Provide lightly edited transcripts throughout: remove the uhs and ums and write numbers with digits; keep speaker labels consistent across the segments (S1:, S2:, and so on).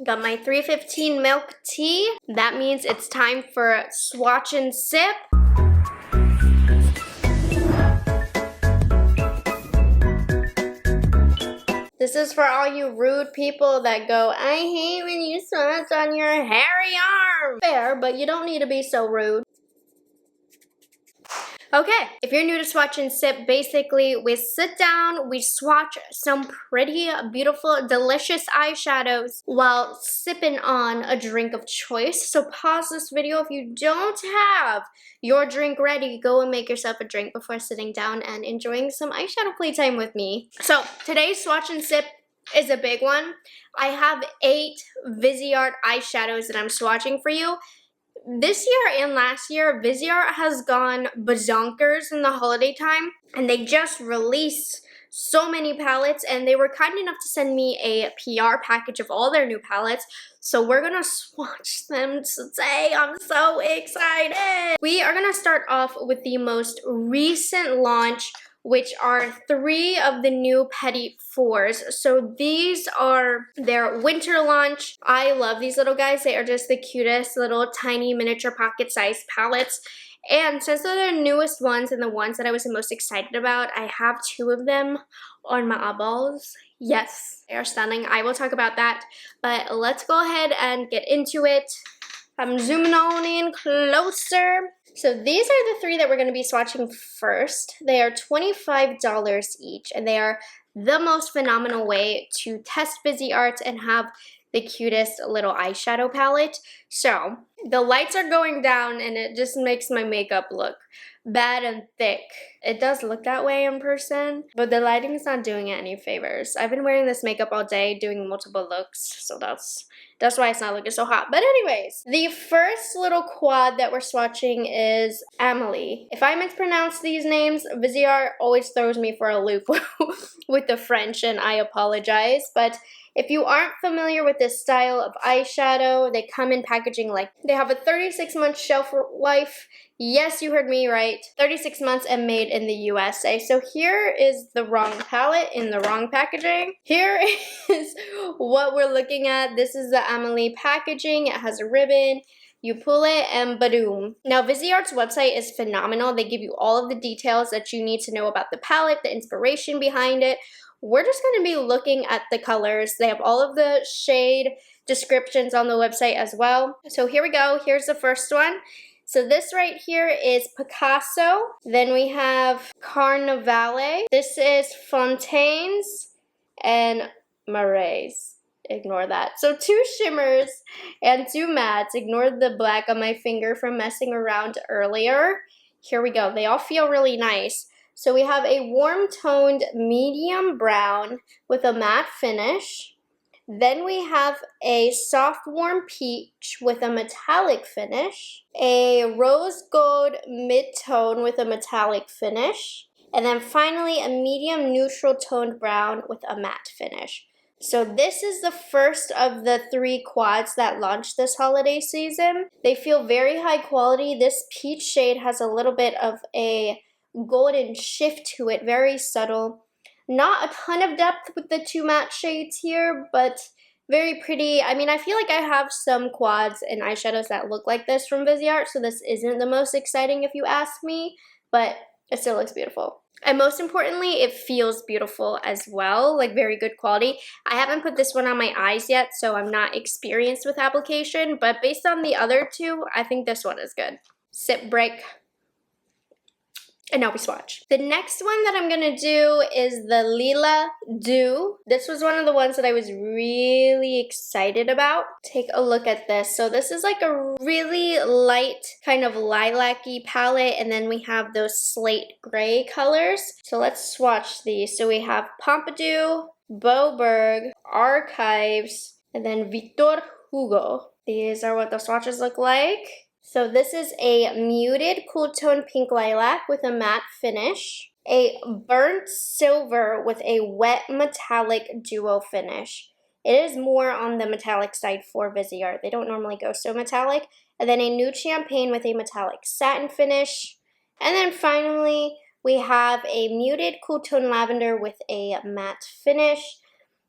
S1: Got my 315 milk tea. That means it's time for swatch and sip. This is for all you rude people that go, I hate when you swatch on your hairy arm. Fair, but you don't need to be so rude. Okay, if you're new to Swatch and Sip, basically we sit down, we swatch some pretty, beautiful, delicious eyeshadows while sipping on a drink of choice. So pause this video if you don't have your drink ready. Go and make yourself a drink before sitting down and enjoying some eyeshadow playtime with me. So today's Swatch and Sip is a big one. I have 8 Viseart eyeshadows that I'm swatching for you. This year and last year, Viseart has gone bazonkers in the holiday time, and they just released so many palettes, and they were kind enough to send me a PR package of all their new palettes, so we're gonna swatch them today. I'm so excited! We are gonna start off with the most recent launch, which are 3 of the new Petite 4s. So these are their winter launch. I love these little guys. They are just the cutest little tiny miniature pocket-sized palettes. And since they're the newest ones and the ones that I was the most excited about, I have 2 of them on my eyeballs. Yes, they are stunning. I will talk about that. But let's go ahead and get into it. I'm zooming on in closer. So these are the 3 that we're going to be swatching first. They are $25 each, and they are the most phenomenal way to test Viseart and have the cutest little eyeshadow palette. So the lights are going down, and it just makes my makeup look bad and thick. It does look that way in person, but the lighting is not doing it any favors. I've been wearing this makeup all day, doing multiple looks, so that's why it's not looking so hot. But anyways, the first little quad that we're swatching is Amelie. If I mispronounce these names, Viseart always throws me for a loop with the French, and I apologize. But if you aren't familiar with this style of eyeshadow, they come in packaging like they have a 36-month shelf life. Yes, you heard me right. 36 months and made in the USA. So here is the wrong palette in the wrong packaging. Here is what we're looking at. This is the Amelie packaging. It has a ribbon. You pull it and badoom. Now, Viseart's website is phenomenal. They give you all of the details that you need to know about the palette, the inspiration behind it. We're just going to be looking at the colors. They have all of the shade descriptions on the website as well. So here we go. Here's the first one. So this right here is Picasso. Then we have Carnivale. This is Fontaines and Marais. Ignore that. So 2 shimmers and 2 mattes. Ignore the black on my finger from messing around earlier. Here we go. They all feel really nice. So we have a warm-toned medium brown with a matte finish. Then we have a soft warm peach with a metallic finish. A rose gold mid-tone with a metallic finish. And then finally a medium neutral toned brown with a matte finish. So this is the first of the 3 quads that launched this holiday season. They feel very high quality. This peach shade has a little bit of a golden shift to it, very subtle. Not a ton of depth with the 2 matte shades here, but very pretty. I mean, I feel like I have some quads and eyeshadows that look like this from Viseart, so this isn't the most exciting if you ask me, but it still looks beautiful. And most importantly, it feels beautiful as well, like very good quality. I haven't put this one on my eyes yet, so I'm not experienced with application, but based on the other 2, I think this one is good. Sip break. And now we swatch. The next one that I'm going to do is the Lilas Dew. This was one of the ones that I was really excited about. Take a look at this. So this is like a really light kind of lilac-y palette, and then we have those slate gray colors. So let's swatch these. So we have Pompidou, Boberg, Archives, and then Victor Hugo. These are what the swatches look like. So this is a muted cool tone pink lilac with a matte finish, a burnt silver with a wet metallic duo finish. It is more on the metallic side for Viseart. They don't normally go so metallic. And then a nude champagne with a metallic satin finish. And then finally, we have a muted cool tone lavender with a matte finish.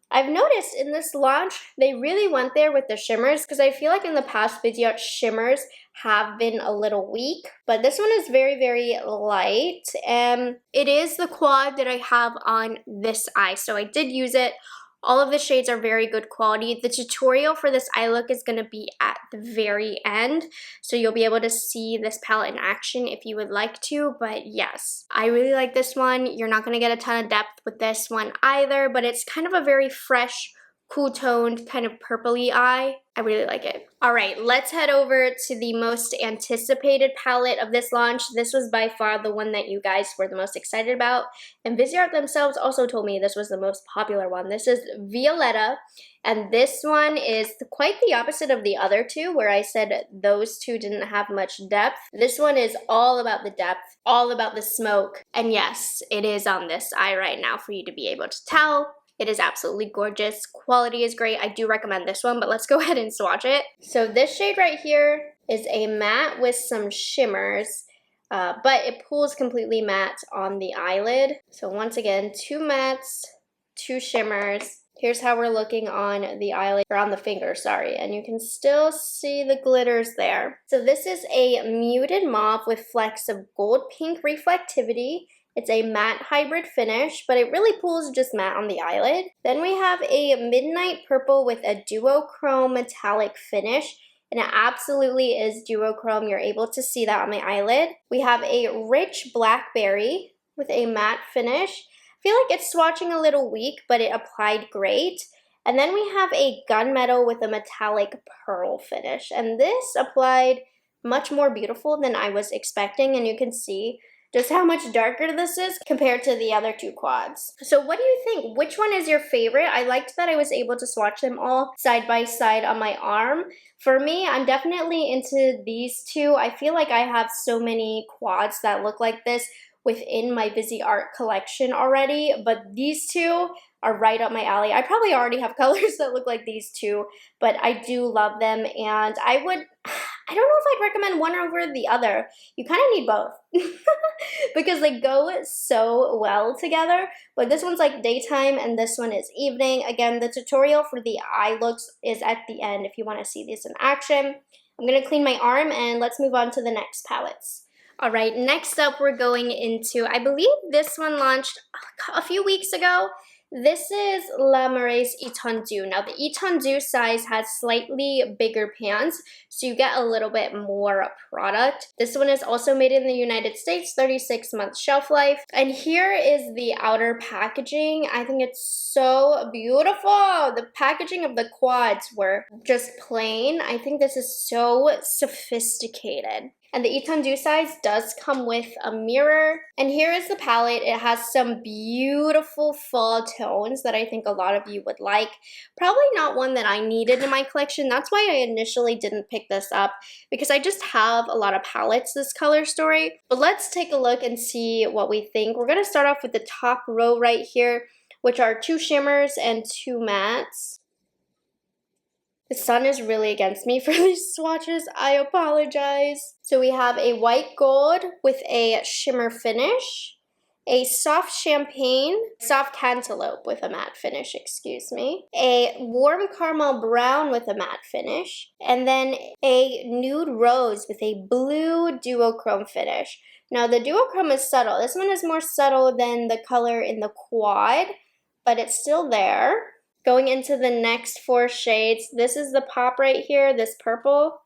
S1: I've noticed in this launch, they really went there with the shimmers because I feel like in the past Viseart shimmers have been a little weak, but this one is very, very light, and it is the quad that I have on this eye, so I did use it. All of the shades are very good quality. The tutorial for this eye look is going to be at the very end, so you'll be able to see this palette in action if you would like to, but yes, I really like this one. You're not going to get a ton of depth with this one either, but it's kind of a very fresh, cool toned, kind of purpley eye. I really like it. All right, let's head over to the most anticipated palette of this launch. This was by far the one that you guys were the most excited about, and Viseart themselves also told me this was the most popular one. This is Violetta, and this one is quite the opposite of the other two, where I said those two didn't have much depth. This one is all about the depth, all about the smoke, and yes, it is on this eye right now for you to be able to tell. It is absolutely gorgeous. Quality is great. I do recommend this one, but let's go ahead and swatch it. So this shade right here is a matte with some shimmers, but it pulls completely matte on the eyelid. So once again, 2 mattes, 2 shimmers. Here's how we're looking on the eyelid, or on the finger, sorry, and you can still see the glitters there. So this is a muted mauve with flecks of gold pink reflectivity. It's a matte hybrid finish, but it really pulls just matte on the eyelid. Then we have a midnight purple with a duochrome metallic finish, and it absolutely is duochrome. You're able to see that on my eyelid. We have a rich blackberry with a matte finish. I feel like it's swatching a little weak, but it applied great. And then we have a gunmetal with a metallic pearl finish, and this applied much more beautiful than I was expecting, and you can see just how much darker this is compared to the other 2 quads. So what do you think? Which one is your favorite? I liked that I was able to swatch them all side by side on my arm. For me, I'm definitely into these 2. I feel like I have so many quads that look like this within my Viseart collection already, but these 2 are right up my alley. I probably already have colors that look like these 2, but I do love them, and I don't know if I'd recommend one over the other. You kind of need both because they go so well together, but this one's like daytime and this one is evening. Again, the tutorial for the eye looks is at the end if you want to see this in action. I'm going to clean my arm and let's move on to the next palettes. All right, next up we're going into, I believe this one launched a few weeks ago. This is La Marais Etendu. Now the Etendu size has slightly bigger pans, so you get a little bit more product. This one is also made in the United States, 36-month shelf life. And here is the outer packaging. I think it's so beautiful. The packaging of the quads were just plain. I think this is so sophisticated. And the Etendu size does come with a mirror. And here is the palette. It has some beautiful fall tones that I think a lot of you would like. Probably not one that I needed in my collection. That's why I initially didn't pick this up, because I just have a lot of palettes this color story. But let's take a look and see what we think. We're going to start off with the top row right here, which are 2 shimmers and 2 mattes. The sun is really against me for these swatches. I apologize. So we have a white gold with a shimmer finish, a soft champagne, soft cantaloupe with a matte finish, excuse me, a warm caramel brown with a matte finish, and then a nude rose with a blue duochrome finish. Now the duochrome is subtle. This one is more subtle than the color in the quad, but it's still there. Going into the next 4 shades, this is the pop right here, this purple.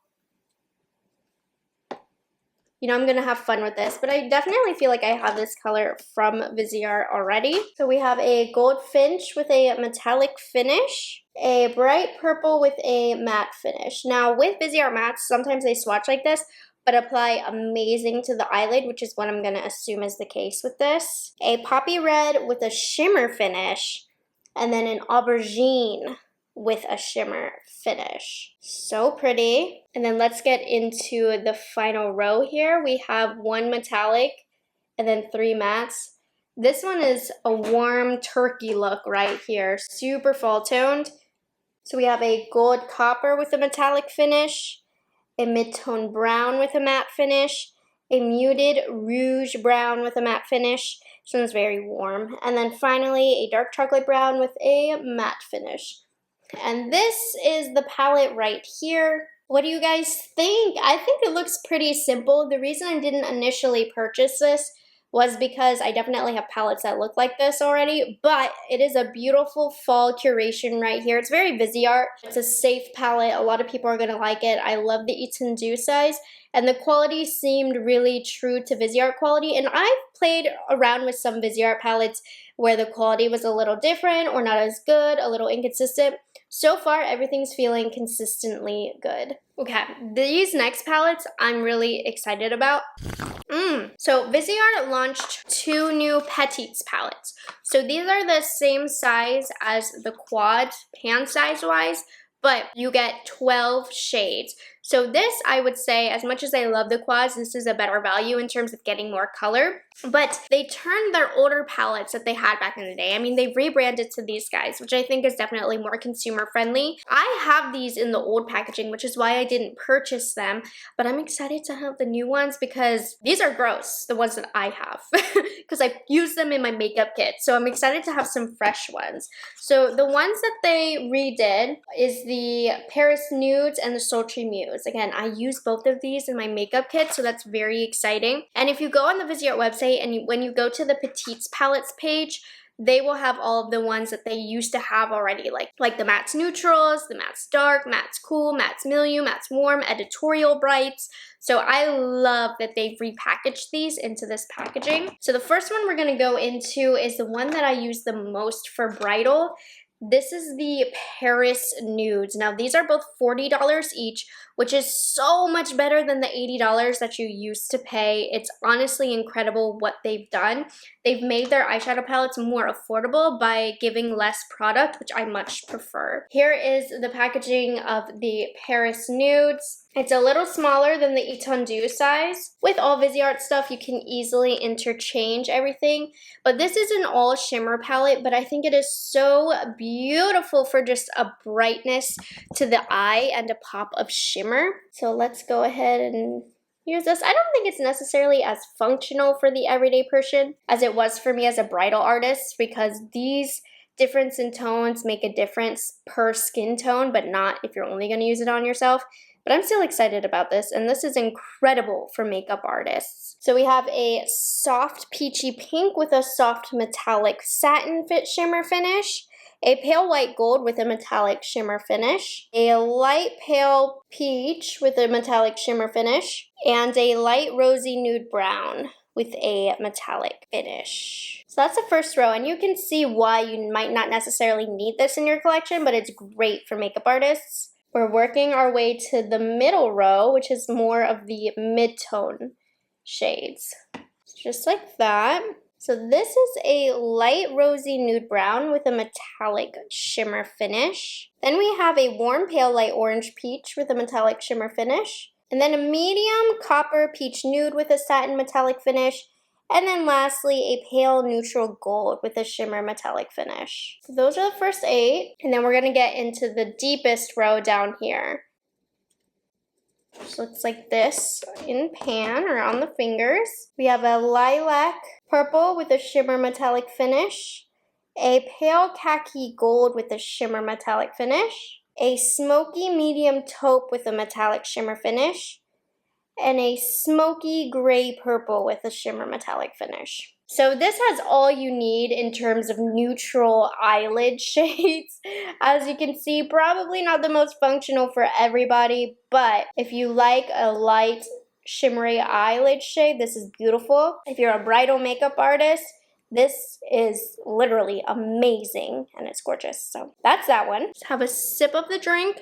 S1: You know, I'm going to have fun with this, but I definitely feel like I have this color from Viseart already. So we have a gold finch with a metallic finish, a bright purple with a matte finish. Now with Viseart mattes, sometimes they swatch like this, but apply amazing to the eyelid, which is what I'm going to assume is the case with this. A poppy red with a shimmer finish, and then an aubergine with a shimmer finish. So pretty. And then let's get into the final row here. We have 1 metallic and then 3 mattes. This one is a warm turkey look right here, super fall toned. So we have a gold copper with a metallic finish, a mid-tone brown with a matte finish, a muted rouge brown with a matte finish. This one's very warm. And then finally, a dark chocolate brown with a matte finish. And this is the palette right here. What do you guys think? I think it looks pretty simple. The reason I didn't initially purchase this was because I definitely have palettes that look like this already, but it is a beautiful fall curation right here. It's very Viseart. It's a safe palette. A lot of people are gonna like it. I love the Etendu size, and the quality seemed really true to Viseart quality, and I've played around with some Viseart palettes where the quality was a little different or not as good, a little inconsistent. So far, everything's feeling consistently good. Okay, these next palettes I'm really excited about. So Viseart launched 2 new Petites palettes. So these are the same size as the quad, hand size wise, but you get 12 shades. So this, I would say, as much as I love the quads, this is a better value in terms of getting more color. But they turned their older palettes that they had back in the day. I mean, they rebranded to these guys, which I think is definitely more consumer friendly. I have these in the old packaging, which is why I didn't purchase them. But I'm excited to have the new ones because these are gross, the ones that I have. Because I use them in my makeup kit. So I'm excited to have some fresh ones. So the ones that they redid is the Paris Nudes and the Sultry Muse. Again, I use both of these in my makeup kit, so that's very exciting. And if you go on the Viseart website and when you go to the Petites palettes page, they will have all of the ones that they used to have already, like the mattes neutrals, the mattes dark, mattes cool, mattes milieu, mattes warm, editorial brights. So I love that they've repackaged these into this packaging. So the first one we're gonna go into is the one that I use the most for bridal. This is the Paris Nudes. Now, these are both $40 each, which is so much better than the $80 that you used to pay. It's honestly incredible what they've done. They've made their eyeshadow palettes more affordable by giving less product, which I much prefer. Here is the packaging of the Paris Nudes. It's a little smaller than the Etendu size. With all Viseart stuff, you can easily interchange everything. But this is an all shimmer palette, but I think it is so beautiful for just a brightness to the eye and a pop of shimmer. So let's go ahead and use this. I don't think it's necessarily as functional for the everyday person as it was for me as a bridal artist, because these difference in tones make a difference per skin tone, but not if you're only going to use it on yourself. But I'm still excited about this, and this is incredible for makeup artists. So we have a soft peachy pink with a soft metallic satin fit shimmer finish, a pale white gold with a metallic shimmer finish, a light pale peach with a metallic shimmer finish, and a light rosy nude brown with a metallic finish. So that's the first row, and you can see why you might not necessarily need this in your collection, but it's great for makeup artists. We're working our way to the middle row, which is more of the mid-tone shades. Just like that. So this is a light rosy nude brown with a metallic shimmer finish. Then we have a warm pale light orange peach with a metallic shimmer finish. And then a medium copper peach nude with a satin metallic finish. And then lastly, a pale neutral gold with a shimmer metallic finish. So those are the first 8. And then we're going to get into the deepest row down here. Which looks like this in pan or on the fingers. We have a lilac purple with a shimmer metallic finish. A pale khaki gold with a shimmer metallic finish. A smoky medium taupe with a metallic shimmer finish. And a smoky gray purple with a shimmer metallic finish. So this has all you need in terms of neutral eyelid shades. As you can see, probably not the most functional for everybody, but if you like a light shimmery eyelid shade, this is beautiful. If you're a bridal makeup artist, this is literally amazing and it's gorgeous. So that's that one. Let's have a sip of the drink.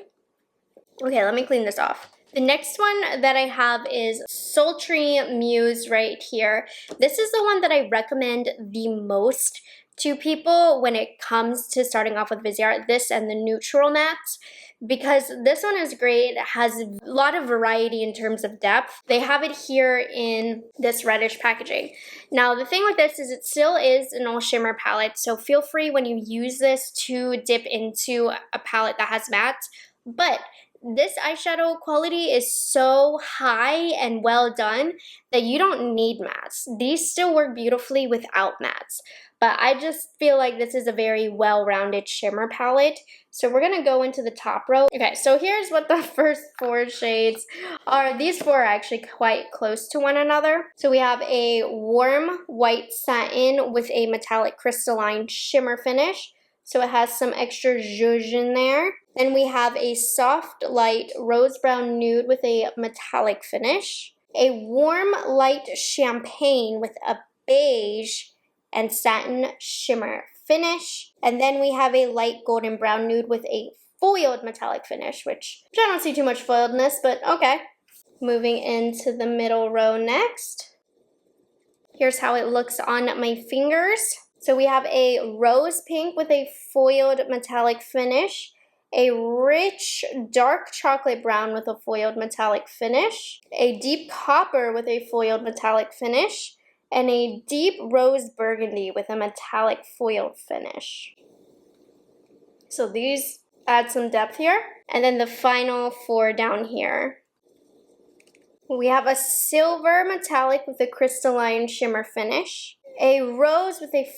S1: Okay, let me clean this off. The next one that I have is Sultry Muse right here. This is the one that I recommend the most to people when it comes to starting off with Viseart, this and the neutral mattes, because this one is great. It has a lot of variety in terms of depth. They have it here in this reddish packaging. Now, the thing with this is it still is an all shimmer palette, so feel free when you use this to dip into a palette that has mattes, but this eyeshadow quality is so high and well done that you don't need mattes. These still work beautifully without mattes. But I just feel like this is a very well-rounded shimmer palette. So we're going to go into the top row. Okay, so here's what the first 4 shades are. These 4 are actually quite close to one another. So we have a warm white satin with a metallic crystalline shimmer finish. So it has some extra zhuzh in there. Then we have a soft light rose brown nude with a metallic finish. A warm light champagne with a beige and satin shimmer finish. And then we have a light golden brown nude with a foiled metallic finish, which I don't see too much foiledness, but okay. Moving into the middle row next. Here's how it looks on my fingers. So we have a rose pink with a foiled metallic finish, a rich dark chocolate brown with a foiled metallic finish, a deep copper with a foiled metallic finish, and a deep rose burgundy with a metallic foiled finish. So these add some depth here. And then the final 4 down here. We have a silver metallic with a crystalline shimmer finish, a rose with a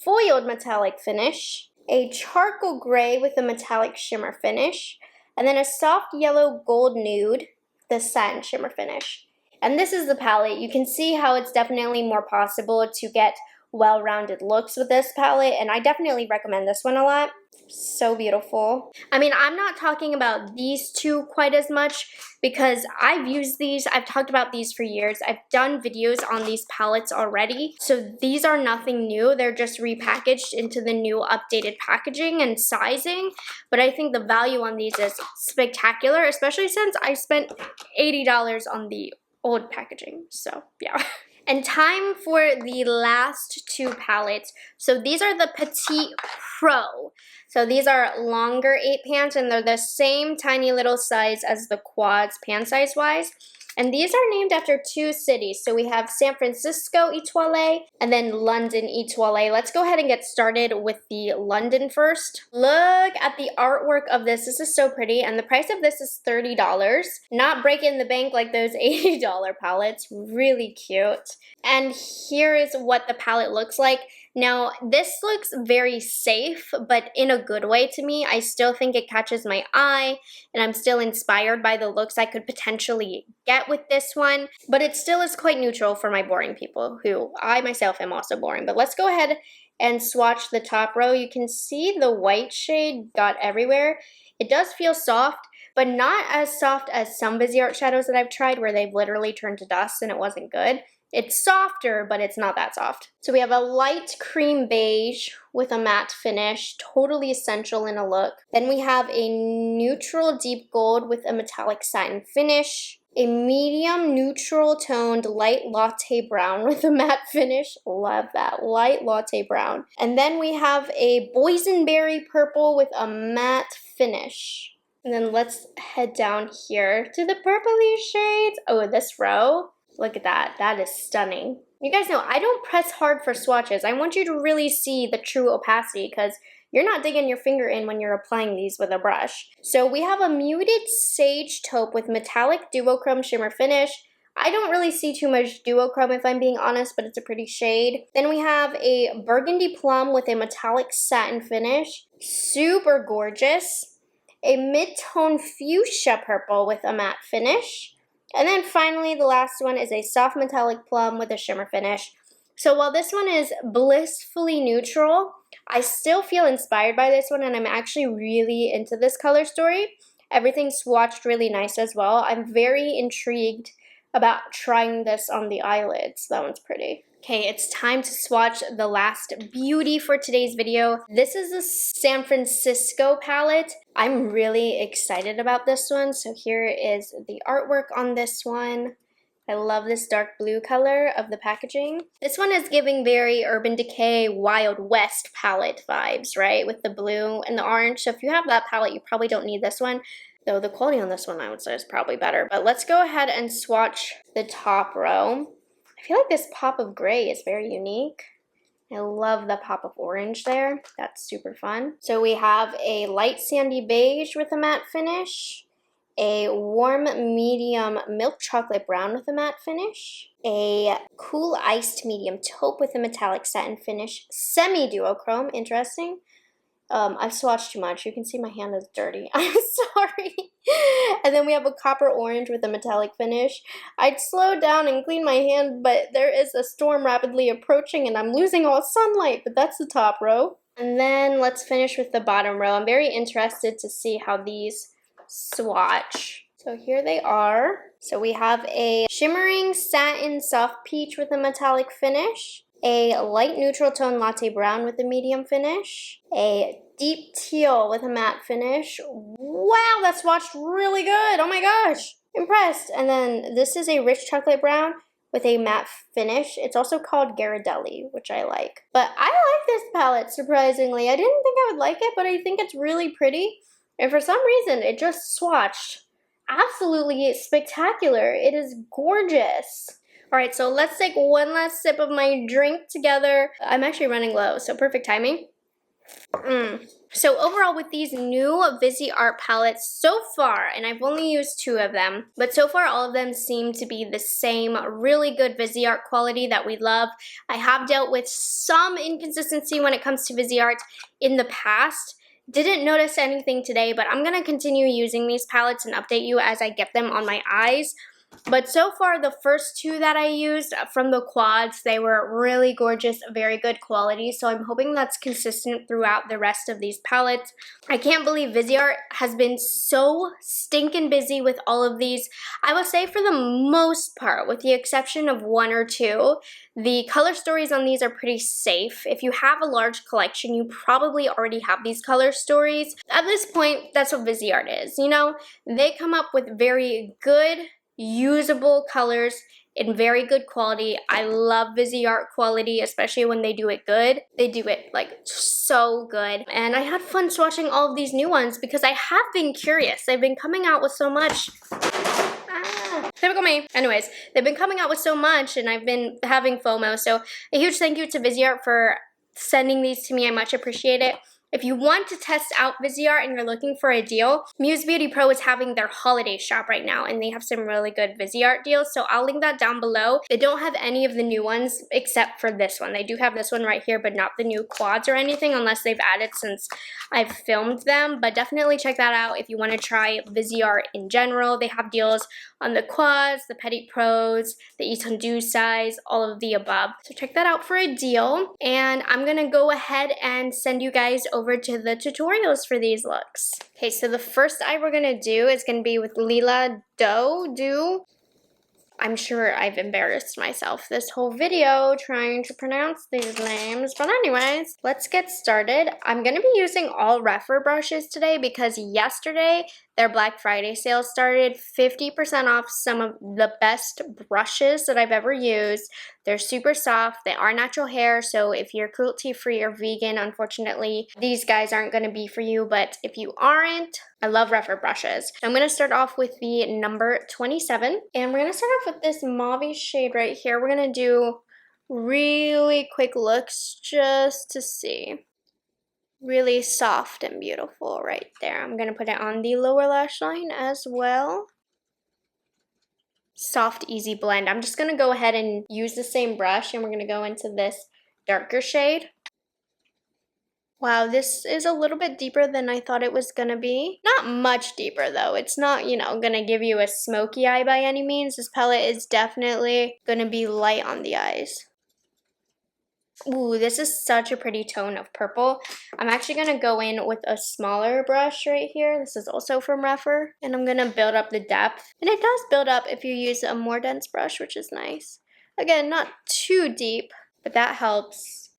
S1: foiled metallic finish, a charcoal gray with a metallic shimmer finish, and then a soft yellow gold nude, the satin shimmer finish. And this is the palette. You can see how it's definitely more possible to get well-rounded looks with this palette, and I definitely recommend this one a lot. So beautiful. I mean, I'm not talking about these 2 quite as much because I've used these. I've talked about these for years. I've done videos on these palettes already. So these are nothing new. They're just repackaged into the new updated packaging and sizing. But I think the value on these is spectacular, especially since I spent $80 on the old packaging. So yeah. And time for the last 2 palettes. So these are the Petite Pro. So these are longer 8 pans and they're the same tiny little size as the quads pan size wise. And these are named after 2 cities. So we have San Francisco Etoile and then London Etoile. Let's go ahead and get started with the London first. Look at the artwork of this. This is so pretty. And the price of this is $30. Not breaking the bank like those $80 palettes. Really cute. And here is what the palette looks like. Now, this looks very safe, but in a good way to me. I still think it catches my eye, and I'm still inspired by the looks I could potentially get with this one, but it still is quite neutral for my boring people, who I myself am also boring. But let's go ahead and swatch the top row. You can see the white shade got everywhere. It does feel soft, but not as soft as some Viseart shadows that I've tried where they've literally turned to dust and it wasn't good. It's softer, but it's not that soft. So we have a light cream beige with a matte finish, totally essential in a look. Then we have a neutral deep gold with a metallic satin finish, a medium neutral toned light latte brown with a matte finish. Love that, light latte brown. And then we have a boysenberry purple with a matte finish. And then let's head down here to the purpley shades. Oh, this row. Look at that. That is stunning. You guys know I don't press hard for swatches. I want you to really see the true opacity because you're not digging your finger in when you're applying these with a brush. So we have a muted sage taupe with metallic duochrome shimmer finish. I don't really see too much duochrome if I'm being honest, but it's a pretty shade. Then we have a burgundy plum with a metallic satin finish. Super gorgeous. A mid-tone fuchsia purple with a matte finish. And then finally, the last one is a soft metallic plum with a shimmer finish. So while this one is blissfully neutral, I still feel inspired by this one, and I'm actually really into this color story. Everything's swatched really nice as well. I'm very intrigued about trying this on the eyelids. That one's pretty. Okay, it's time to swatch the last beauty for today's video. This is the San Francisco palette. I'm really excited about this one. So here is the artwork on this one. I love this dark blue color of the packaging. This one is giving very Urban Decay Wild West palette vibes, right? With the blue and the orange. So if you have that palette, you probably don't need this one. Though the quality on this one, I would say, is probably better. But let's go ahead and swatch the top row. I feel like this pop of gray is very unique. I love the pop of orange there. That's super fun. So we have a light sandy beige with a matte finish, a warm medium milk chocolate brown with a matte finish, a cool iced medium taupe with a metallic satin finish, semi-duochrome, interesting. I've swatched too much. You can see my hand is dirty. I'm sorry. And then we have a copper orange with a metallic finish. I'd slow down and clean my hand, but there is a storm rapidly approaching and I'm losing all sunlight, but that's the top row. And then let's finish with the bottom row. I'm very interested to see how these swatch. So here they are. So we have a shimmering satin soft peach with a metallic finish, a light neutral tone latte brown with a medium finish, a deep teal with a matte finish. Wow, that swatched really good. Oh my gosh, impressed. And then this is a rich chocolate brown with a matte finish. It's also called Ghirardelli, which I like. But I like this palette, surprisingly. I didn't think I would like it, but I think it's really pretty. And for some reason, it just swatched absolutely spectacular. It is gorgeous. All right, so let's take one last sip of my drink together. I'm actually running low, so perfect timing. So overall with these new Viseart palettes so far, and I've only used 2 of them, but so far all of them seem to be the same really good Viseart quality that we love. I have dealt with some inconsistency when it comes to Viseart in the past. Didn't notice anything today, but I'm gonna continue using these palettes and update you as I get them on my eyes. But so far, the first 2 that I used from the quads, they were really gorgeous, very good quality. So I'm hoping that's consistent throughout the rest of these palettes. I can't believe Viseart has been so stinking busy with all of these. I would say for the most part, with the exception of 1 or 2, the color stories on these are pretty safe. If you have a large collection, you probably already have these color stories. At this point, that's what Viseart is. You know, they come up with very good, usable colors in very good quality. I love Viseart quality, especially when they do it good. They do it like so good. And I had fun swatching all of these new ones because I have been curious. They've been coming out with so much. Typical me. Anyways, they've been coming out with so much and I've been having FOMO. So a huge thank you to Viseart for sending these to me. I much appreciate it. If you want to test out Viseart and you're looking for a deal, Muse Beauty Pro is having their holiday shop right now and they have some really good Viseart deals, so I'll link that down below. They don't have any of the new ones except for this one. They do have this one right here, but not the new quads or anything unless they've added since I've filmed them, but definitely check that out if you want to try Viseart in general. They have deals on the quads, the Petite Pros, the Etendu size, all of the above. So check that out for a deal, and I'm gonna go ahead and send you guys over to the tutorials for these looks. Okay, so the first eye we're gonna do is gonna be with Lilas Do. I'm sure I've embarrassed myself this whole video trying to pronounce these names, but anyways, let's get started. I'm gonna be using all Rephr brushes today because yesterday their Black Friday sale started. 50% off some of the best brushes that I've ever used. They're super soft, they are natural hair, so if you're cruelty-free or vegan, unfortunately, these guys aren't gonna be for you, but if you aren't, I love Rephr brushes. I'm gonna start off with the number 27, and we're gonna start off with this mauve shade right here. We're gonna do really quick looks just to see. Really soft and beautiful right there. I'm gonna put it on the lower lash line as well. Soft, easy blend. I'm just gonna go ahead and use the same brush and we're gonna go into this darker shade. Wow, this is a little bit deeper than I thought it was gonna be. Not much deeper though. It's not, you know, gonna give you a smoky eye by any means. This palette is definitely gonna be light on the eyes. Ooh, this is such a pretty tone of purple. I'm actually going to go in with a smaller brush right here. This is also from Rephr. And I'm going to build up the depth. And it does build up if you use a more dense brush, which is nice. Again, not too deep, but that helps.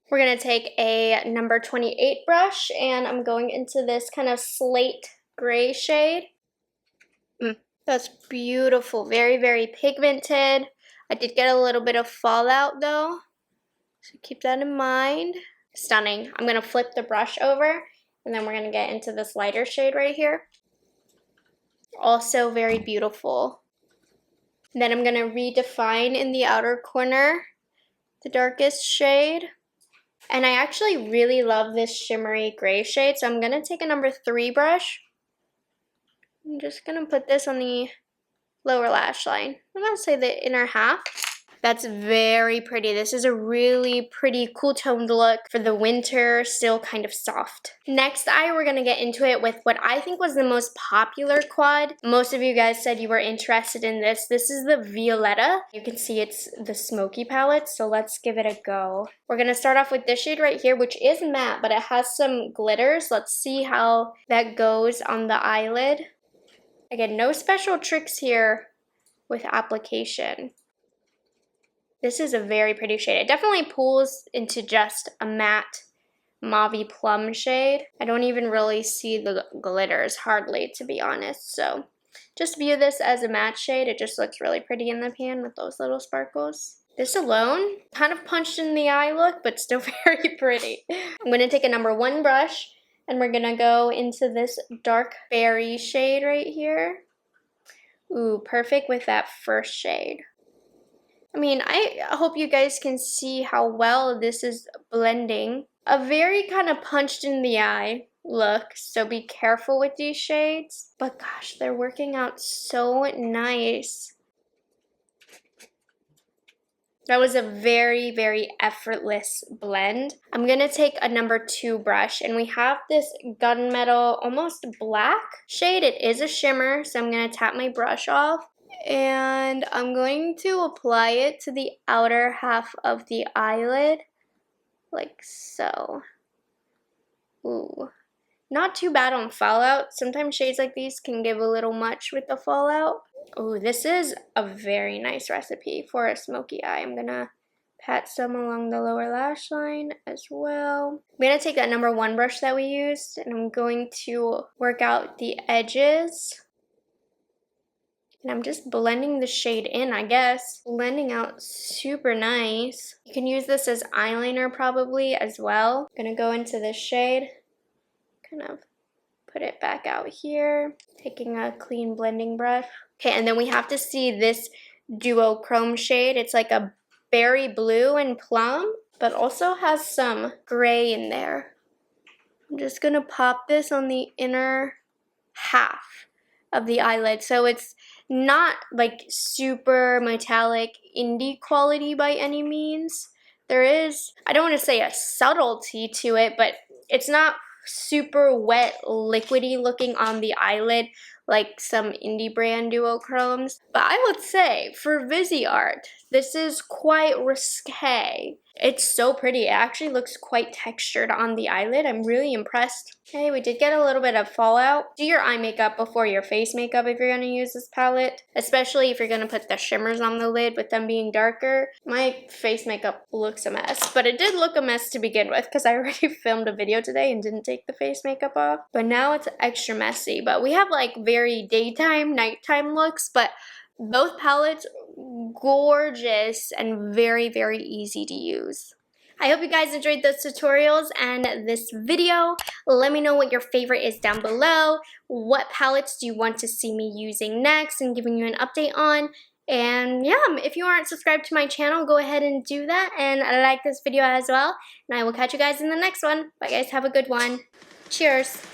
S1: We're going to take a number 28 brush, and I'm going into this kind of slate gray shade. That's beautiful. Very, very pigmented. I did get a little bit of fallout though, so keep that in mind. Stunning. I'm going to flip the brush over, and then we're going to get into this lighter shade right here. Also very beautiful. And then I'm going to redefine in the outer corner the darkest shade. And I actually really love this shimmery gray shade, so I'm going to take a number 3 brush I'm just gonna put this on the lower lash line. I'm gonna say the inner half. That's very pretty. This is a really pretty cool toned look for the winter, still kind of soft. Next eye, we're gonna get into it with what I think was the most popular quad. Most of you guys said you were interested in this. This is the Violetta. You can see it's the smoky palette, so let's give it a go. We're gonna start off with this shade right here, which is matte, but it has some glitters. Let's see how that goes on the eyelid. Again, no special tricks here with application. This is a very pretty shade. It definitely pulls into just a matte mauve plum shade. I don't even really see the glitters hardly, to be honest. So just view this as a matte shade. It just looks really pretty in the pan with those little sparkles. This alone, kind of punched in the eye look, but still very pretty. I'm going to take a number 1 brush and we're going to go into this dark berry shade right here. Ooh, perfect with that first shade. I mean, I hope you guys can see how well this is blending. A very kind of punched in the eye look, so be careful with these shades. But gosh, they're working out so nice. That was a very, very effortless blend. I'm gonna take a number 2 brush, and we have this gunmetal, almost black shade. It is a shimmer, so I'm gonna tap my brush off. And I'm going to apply it to the outer half of the eyelid, like so. Ooh, not too bad on fallout. Sometimes shades like these can give a little much with the fallout. Ooh, this is a very nice recipe for a smoky eye. I'm gonna pat some along the lower lash line as well. I'm gonna take that number 1 brush that we used, and I'm going to work out the edges. And I'm just blending the shade in, I guess. Blending out super nice. You can use this as eyeliner probably as well. I'm gonna go into this shade, kind of put it back out here. Taking a clean blending brush. Okay, and then we have to see this duochrome shade. It's like a berry blue and plum, but also has some gray in there. I'm just gonna pop this on the inner half of the eyelid. So it's not like super metallic indie quality by any means. There is, I don't want to say a subtlety to it, but it's not super wet, liquidy looking on the eyelid like some indie brand duochromes. But I would say for Viseart, this is quite risque. It's so pretty. It actually looks quite textured on the eyelid. I'm really impressed. Okay, we did get a little bit of fallout. Do your eye makeup before your face makeup if you're going to use this palette, especially if you're going to put the shimmers on the lid with them being darker. My face makeup looks a mess, but it did look a mess to begin with because I already filmed a video today and didn't take the face makeup off. But now it's extra messy. But we have like very daytime, nighttime looks, but both palettes gorgeous and very, very easy to use. I hope you guys enjoyed those tutorials and this video. Let me know what your favorite is down below. What palettes do you want to see me using next and giving you an update on? And yeah, if you aren't subscribed to my channel, go ahead and do that and like this video as well. And I will catch you guys in the next one. Bye guys, have a good one. Cheers.